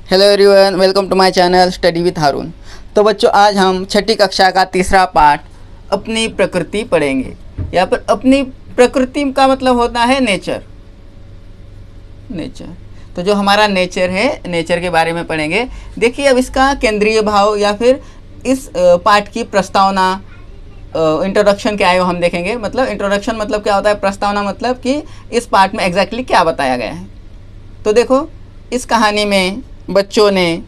Hello everyone, welcome to my channel study with Haroon. तो बच्चों, आज हम छठी कक्षा का तीसरा पाठ अपनी प्रकृति पढ़ेंगे। यहाँ पर अपनी प्रकृति का मतलब होता है नेचर। तो जो हमारा नेचर है, नेचर के बारे में पढ़ेंगे। देखिए, अब इसका केंद्रीय भाव या फिर इस पाठ की प्रस्तावना, इंट्रोडक्शन क्या है वो हम देखेंगे। मतलब इंट्रोडक्शन मतलब क्या होता है, प्रस्तावना मतलब कि इस पाठ में एग्जैक्टली क्या बताया गया है। तो देखो, इस कहानी में बच्चों ने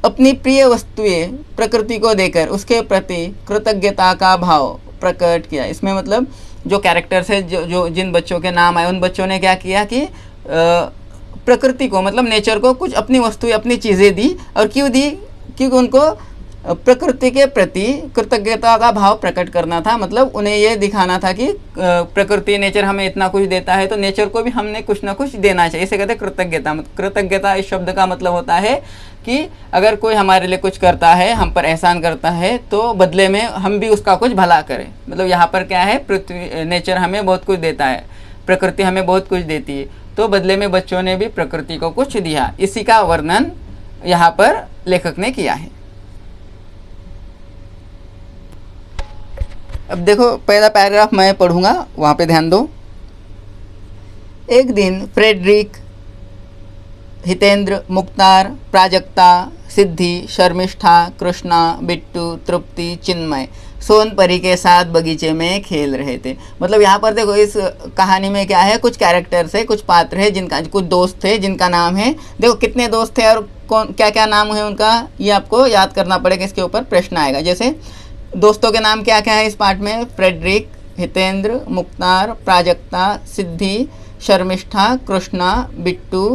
अपनी प्रिय वस्तुएं प्रकृति को देकर उसके प्रति कृतज्ञता का भाव प्रकट किया। इसमें मतलब जो कैरेक्टर्स है, जो जिन बच्चों के नाम आए, उन बच्चों ने क्या किया कि प्रकृति को मतलब नेचर को कुछ अपनी वस्तुएं, अपनी चीज़ें दी। और क्यों दी? क्योंकि उनको प्रकृति के प्रति कृतज्ञता का भाव प्रकट करना था। मतलब उन्हें ये दिखाना था कि प्रकृति, नेचर हमें इतना कुछ देता है तो नेचर को भी हमने कुछ ना कुछ देना चाहिए। इसे कहते हैं कृतज्ञता। कृतज्ञता इस शब्द का मतलब होता है कि अगर कोई हमारे लिए कुछ करता है, हम पर एहसान करता है, तो बदले में हम भी उसका कुछ भला करें। मतलब यहाँ पर क्या है, पृथ्वी, नेचर हमें बहुत कुछ देता है, प्रकृति हमें बहुत कुछ देती है, तो बदले में बच्चों ने भी प्रकृति को कुछ दिया। इसी का वर्णन यहाँ पर लेखक ने किया है। अब देखो, पहला पैराग्राफ मैं पढ़ूंगा, वहाँ पे ध्यान दो। एक दिन फ्रेडरिक, हितेंद्र, मुक्तार, प्राजक्ता, सिद्धि, शर्मिष्ठा, कृष्णा, बिट्टू, तृप्ति, चिन्मय सोनपरी के साथ बगीचे में खेल रहे थे। मतलब यहाँ पर देखो, इस कहानी में क्या है, कुछ कैरेक्टर्स है, कुछ पात्र है, जिनका कुछ दोस्त थे जिनका नाम है। देखो कितने दोस्त थे और कौन क्या क्या नाम है उनका, ये आपको याद करना पड़ेगा। इसके ऊपर प्रश्न आएगा। जैसे दोस्तों के नाम क्या क्या है इस पाठ में? फ्रेडरिक, हितेंद्र, मुक्तार, प्राजक्ता, सिद्धि, शर्मिष्ठा, कृष्णा, बिट्टू,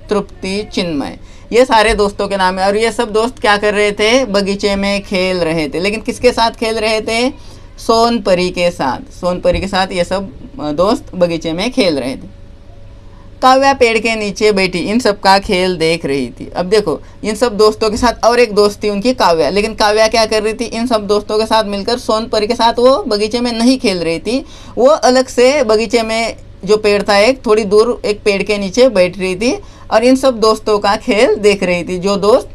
तृप्ति, चिन्मय, ये सारे दोस्तों के नाम है। और ये सब दोस्त क्या कर रहे थे? बगीचे में खेल रहे थे। लेकिन किसके साथ खेल रहे थे? सोनपरी के साथ। सोनपरी के साथ ये सब दोस्त बगीचे में खेल रहे थे। काव्या पेड़ के नीचे बैठी इन सब का खेल देख रही थी। अब देखो, इन सब दोस्तों के साथ और एक दोस्त थी उनकी, काव्या। लेकिन काव्या क्या कर रही थी? इन सब दोस्तों के साथ मिलकर सोनपरी के साथ वो बगीचे में नहीं खेल रही थी। वो अलग से बगीचे में जो पेड़ था, एक थोड़ी दूर एक पेड़ के नीचे बैठ रही थी और इन सब दोस्तों का खेल देख रही थी, जो दोस्त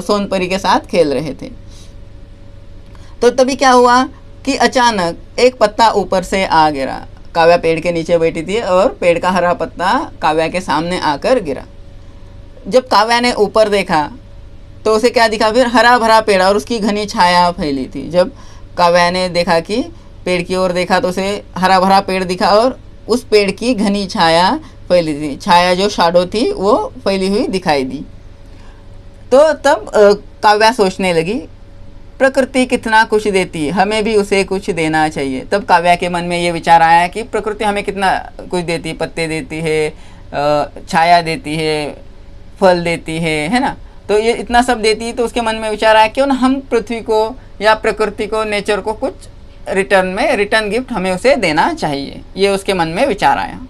सोनपरी के साथ खेल रहे थे। तो तभी क्या हुआ कि अचानक एक पत्ता ऊपर से आ गिरा। काव्या पेड़ के नीचे बैठी थी और पेड़ का हरा पत्ता काव्या के सामने आकर गिरा। जब काव्या ने ऊपर देखा तो उसे क्या दिखा? फिर हरा भरा पेड़ और उसकी घनी छाया फैली थी। जब काव्या ने देखा कि पेड़ की ओर देखा तो उसे हरा भरा पेड़ दिखा और उस पेड़ की घनी छाया फैली थी। छाया जो शैडो थी वो फैली हुई दिखाई दी। तो तब काव्या सोचने लगी, प्रकृति कितना कुछ देती है, हमें भी उसे कुछ देना चाहिए। तब काव्या के मन में ये विचार आया कि प्रकृति हमें कितना कुछ देती है, पत्ते देती है, छाया देती है, फल देती है ना। तो ये इतना सब देती है, तो उसके मन में विचार आया, क्यों ना हम पृथ्वी को या प्रकृति को, नेचर को कुछ रिटर्न गिफ्ट हमें उसे देना चाहिए। ये उसके मन में विचार आया।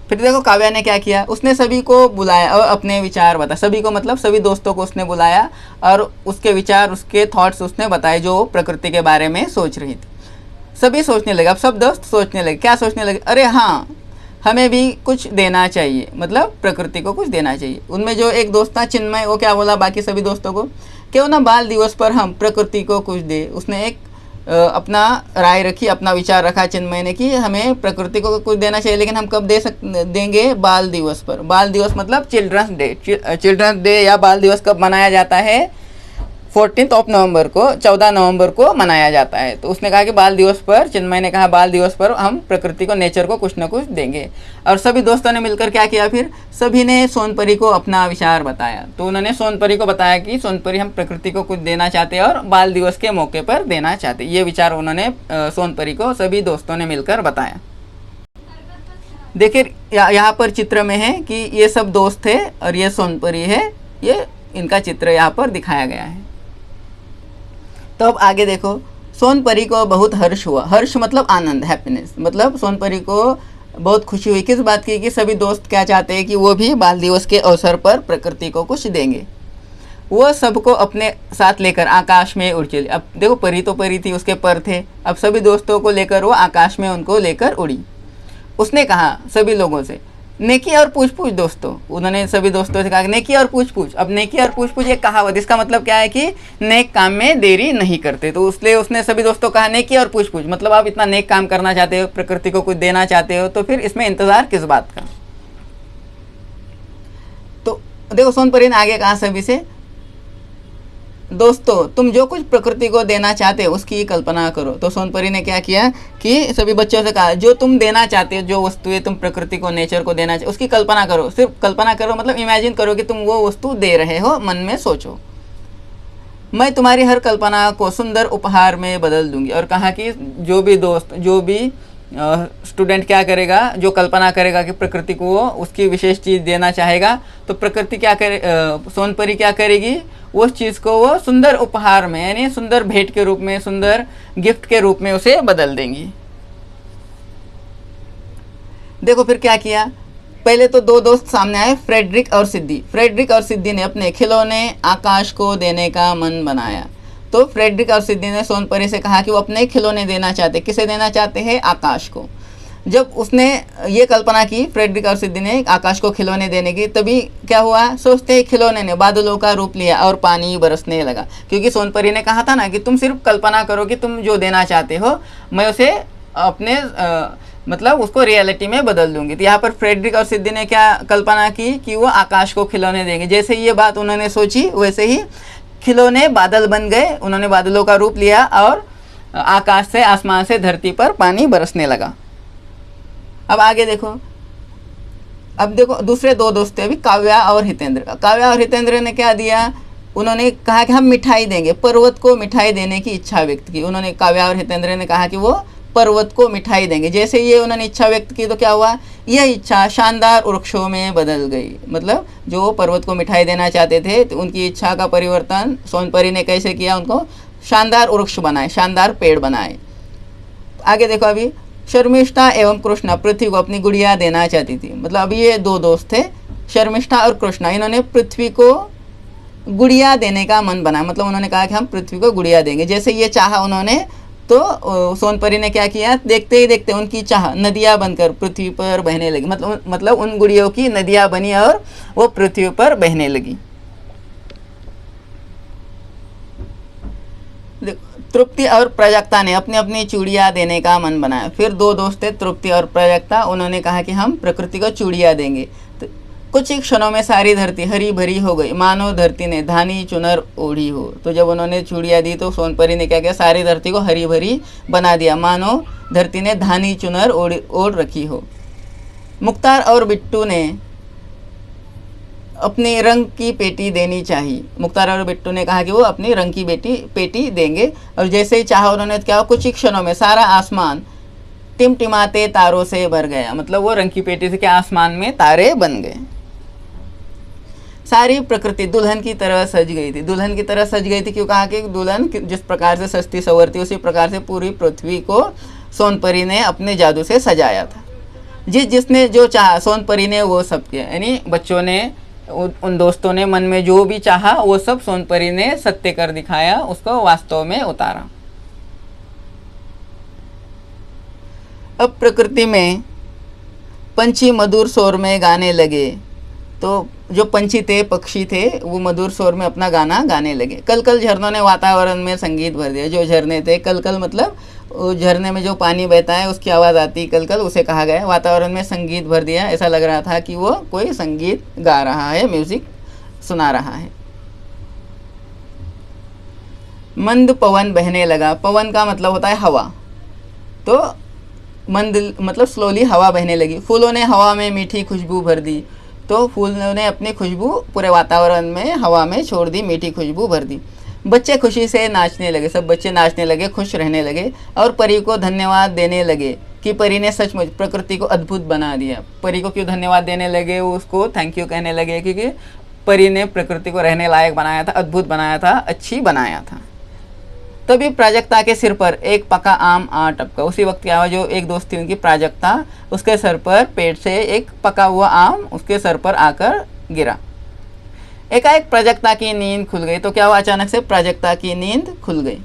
फिर देखो काव्या ने क्या किया, उसने सभी को बुलाया और अपने विचार बताए। सभी को मतलब सभी दोस्तों को उसने बुलाया और उसके विचार, उसके थॉट्स उसने बताए जो प्रकृति के बारे में सोच रही थी। सभी सोचने लगे। अब सब दोस्त सोचने लगे। क्या सोचने लगे? अरे हाँ, हमें भी कुछ देना चाहिए, मतलब प्रकृति को कुछ देना चाहिए। उनमें जो एक दोस्त था चिन्मय, वो क्या बोला बाकी सभी दोस्तों को, क्यों ना बाल दिवस पर हम प्रकृति को कुछ दे। उसने एक अपना राय रखी, अपना विचार रखा चिन्मय ने कि हमें प्रकृति को कुछ देना चाहिए। लेकिन हम कब देंगे? बाल दिवस पर। बाल दिवस मतलब चिल्ड्रंस डे। चिल्ड्रंस डे या बाल दिवस कब मनाया जाता है? 14 नवंबर को, 14 नवंबर को मनाया जाता है। तो उसने कहा कि बाल दिवस पर, चिन्मय ने कहा बाल दिवस पर हम प्रकृति को, नेचर को कुछ ना कुछ देंगे। और सभी दोस्तों ने मिलकर क्या किया? फिर सभी ने सोनपरी को अपना विचार बताया। तो उन्होंने सोनपरी को बताया कि सोनपरी, हम प्रकृति को कुछ देना चाहते हैं और बाल दिवस के मौके पर देना चाहते। ये विचार उन्होंने सोनपरी को सभी दोस्तों ने मिलकर बताया। देखिए यहाँ पर चित्र में है कि ये सब दोस्त है और ये सोनपरी है। ये इनका चित्र यहाँ पर दिखाया गया है। तो अब आगे देखो, सोनपरी को बहुत हर्ष हुआ। हर्ष मतलब आनंद, हैप्पीनेस। मतलब सोनपरी को बहुत खुशी हुई। किस बात की? कि सभी दोस्त क्या चाहते हैं कि वो भी बाल दिवस के अवसर पर प्रकृति को कुछ देंगे। वो सबको अपने साथ लेकर आकाश में उड़ चली। अब देखो, परी तो परी थी, उसके पर थे। अब सभी दोस्तों को लेकर वो आकाश में उनको लेकर उड़ी। उसने कहा सभी लोगों से नेकी और पूछ पूछ दोस्तों, उन्होंने सभी दोस्तों से कहा कि नेकी और पूछ पूछ। अब नेकी और पूछ पूछ एक कहावत, इसका मतलब क्या है कि नेक काम में देरी नहीं करते। तो इसलिए उसने सभी दोस्तों कहा नेकी और पूछ पूछ, मतलब आप इतना नेक काम करना चाहते हो, प्रकृति को कुछ देना चाहते हो, तो फिर इसमें इंतजार किस बात का। तो देखो सोनपरी ने आगे कहा सभी से, दोस्तों तुम जो कुछ प्रकृति को देना चाहते हो उसकी कल्पना करो। तो सोनपरी ने क्या किया कि सभी बच्चों से कहा जो तुम देना चाहते हो, जो वस्तुएं तुम प्रकृति को, नेचर को देना चाहते हो, उसकी कल्पना करो। सिर्फ कल्पना करो मतलब इमेजिन करो कि तुम वो वस्तु दे रहे हो, मन में सोचो। मैं तुम्हारी हर कल्पना को सुंदर उपहार में बदल दूंगी। और कहा कि जो भी दोस्त, जो भी स्टूडेंट क्या करेगा, जो कल्पना करेगा कि प्रकृति को वो उसकी विशेष चीज़ देना चाहेगा, तो प्रकृति क्या करे, सोनपरी क्या करेगी, उस चीज़ को वो सुंदर उपहार में, यानी सुंदर भेंट के रूप में, सुंदर गिफ्ट के रूप में उसे बदल देंगी। देखो फिर क्या किया, पहले तो दो दोस्त सामने आए, फ्रेडरिक और सिद्धि। फ्रेडरिक और सिद्धि ने अपने खिलौने आकाश को देने का मन बनाया। तो फ्रेडरिक और सिद्धि ने सोनपरी से कहा कि वो अपने खिलौने देना चाहते। किसे देना चाहते हैं? आकाश को। जब उसने ये कल्पना की, फ्रेडरिक और सिद्धि ने आकाश को खिलौने देने की, तभी क्या हुआ, सोचते ही खिलौने ने बादलों का रूप लिया और पानी बरसने लगा। क्योंकि सोनपरी ने कहा था ना कि तुम सिर्फ कल्पना करो कि तुम जो देना चाहते हो, मैं उसे अपने मतलब उसको रियलिटी में बदल दूंगी। तो यहाँ पर फ्रेडरिक और सिद्धि ने क्या कल्पना की कि वो आकाश को खिलौने देंगे। जैसे ये बात उन्होंने सोची, वैसे ही खिलौने बादल बन गए, उन्होंने बादलों का रूप लिया और आकाश से, आसमान से धरती पर पानी बरसने लगा। अब आगे देखो, अब देखो दूसरे दो दोस्त थे अभी, काव्या और हितेंद्र। काव्या और हितेंद्र ने क्या दिया, उन्होंने कहा कि हम मिठाई देंगे। पर्वत को मिठाई देने की इच्छा व्यक्त की उन्होंने। काव्या और हितेंद्र ने कहा कि वो पर्वत को मिठाई देंगे। जैसे ये उन्होंने इच्छा व्यक्त की तो क्या हुआ, यह इच्छा शानदार वृक्षों में बदल गई। मतलब जो पर्वत को मिठाई देना चाहते थे, तो उनकी इच्छा का परिवर्तन सोनपरी ने कैसे किया, उनको शानदार वृक्ष बनाए, शानदार पेड़ बनाए। आगे देखो, अभी शर्मिष्ठा एवं कृष्णा पृथ्वी को अपनी गुड़िया देना चाहती थी। मतलब अभी ये दो दोस्त थे, शर्मिष्ठा और कृष्णा, इन्होंने पृथ्वी को गुड़िया देने का मन बनाया। मतलब उन्होंने कहा कि हम पृथ्वी को गुड़िया देंगे। जैसे ये चाहा उन्होंने, तो सोनपरी ने क्या किया, देखते ही देखते उनकी चाह नदियाँ बनकर पृथ्वी पर बहने लगी। मतलब उन गुड़ियों की नदियाँ बनी और वो पृथ्वी पर बहने लगी। तृप्ति और प्राजक्ता ने अपनी अपनी चूड़ियाँ देने का मन बनाया। फिर दो दोस्त थे, तृप्ति और प्राजक्ता, उन्होंने कहा कि हम प्रकृति को चूड़ियाँ देंगे। तो कुछ ही क्षणों में सारी धरती हरी भरी हो गई, मानो धरती ने धानी चुनर ओढ़ी हो। तो जब उन्होंने चूड़ियाँ दी तो सोनपरी ने क्या किया, सारी धरती को हरी भरी बना दिया, मानो धरती ने धानी चुनर ओढ़ रखी हो। मुख्तार और बिट्टू ने अपने रंग की पेटी देनी चाहिए। मुख्तार और बिट्टू ने कहा कि वो अपनी रंग की पेटी देंगे। और जैसे ही चाहा उन्होंने क्या, कुछ ही क्षणों में सारा आसमान टिमटिमाते तारों से भर गया। मतलब वो रंग की पेटी से क्या, आसमान में तारे बन गए। सारी प्रकृति दुल्हन की तरह सज गई थी। दुल्हन की तरह सज गई थी क्यों, कहा कि दुल्हन जिस प्रकार से सजती संवरती, उसी प्रकार से पूरी पृथ्वी को सोनपरी ने अपने जादू से सजाया था। जिसने जो चाहा सोनपरी ने वो सब किया। यानी बच्चों ने, उन दोस्तों ने मन में जो भी चाहा वो सब सोनपरी ने सत्य कर दिखाया, उसको वास्तव में उतारा। अब प्रकृति में पंछी मधुर स्वर में गाने लगे। तो जो पंछी थे, पक्षी थे, वो मधुर स्वर में अपना गाना गाने लगे। कल कल झरनों ने वातावरण में संगीत भर दिया। जो झरने थे, कल कल मतलब झरने में जो पानी बहता है उसकी आवाज़ आती, कल कल उसे कहा गया। वातावरण में संगीत भर दिया, ऐसा लग रहा था कि वो कोई संगीत गा रहा है, म्यूजिक सुना रहा है। मंद पवन बहने लगा। पवन का मतलब होता है हवा। तो मंद मतलब स्लोली हवा बहने लगी। फूलों ने हवा में मीठी खुशबू भर दी। तो फूलों ने अपनी खुशबू पूरे वातावरण में, हवा में छोड़ दी, मीठी खुशबू भर दी। बच्चे खुशी से नाचने लगे। सब बच्चे नाचने लगे, खुश रहने लगे और परी को धन्यवाद देने लगे कि परी ने सचमुच प्रकृति को अद्भुत बना दिया। परी को क्यों धन्यवाद देने लगे, उसको थैंक यू कहने लगे, क्योंकि परी ने प्रकृति को रहने लायक बनाया था, अद्भुत बनाया था, अच्छी बनाया था। तभी प्राजक्ता के सिर पर एक पका आम आ टपका। उसी वक्त क्या हुआ, जो एक दोस्त थी उनकी प्राजक्ता, उसके सर पर पेड़ से एक पका हुआ आम उसके सर पर आकर गिरा। एकाएक प्राजक्ता की नींद खुल गई। तो क्या हुआ, अचानक से प्राजक्ता की नींद खुल गई।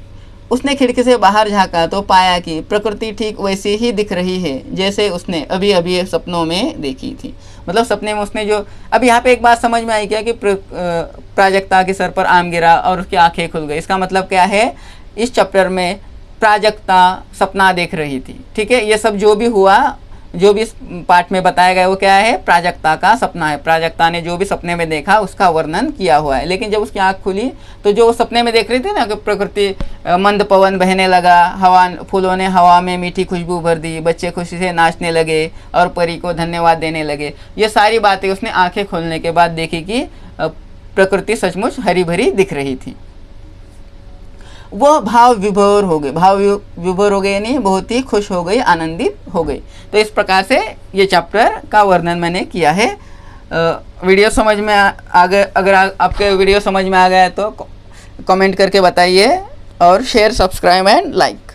उसने खिड़की से बाहर झांका तो पाया कि प्रकृति ठीक वैसी ही दिख रही है जैसे उसने अभी अभी सपनों में देखी थी। मतलब सपने में उसने जो, अब यहाँ पे एक बात समझ में आई क्या कि प्राजक्ता के सर पर आम गिरा और उसकी आंखें खुल गई। इसका मतलब क्या है, इस चैप्टर में प्राजक्ता सपना देख रही थी। ठीक है, ये सब जो भी हुआ, जो भी इस पाठ में बताया गया वो क्या है, प्राजक्ता का सपना है। प्राजक्ता ने जो भी सपने में देखा उसका वर्णन किया हुआ है। लेकिन जब उसकी आंख खुली तो जो वो सपने में देख रही थी ना कि प्रकृति, मंद पवन बहने लगा, हवा, फूलों ने हवा में मीठी खुशबू भर दी, बच्चे खुशी से नाचने लगे और परी को धन्यवाद देने लगे, ये सारी बातें उसने आंखें खोलने के बाद देखी कि प्रकृति सचमुच हरी भरी दिख रही थी। वह भाव विभोर हो गए, भाव विभोर हो गए यानी बहुत ही खुश हो गई, आनंदित हो गई। तो इस प्रकार से ये चैप्टर का वर्णन मैंने किया है। वीडियो समझ में आ गए, अगर आपके वीडियो समझ में आ गया तो कमेंट करके बताइए और शेयर, सब्सक्राइब एंड लाइक।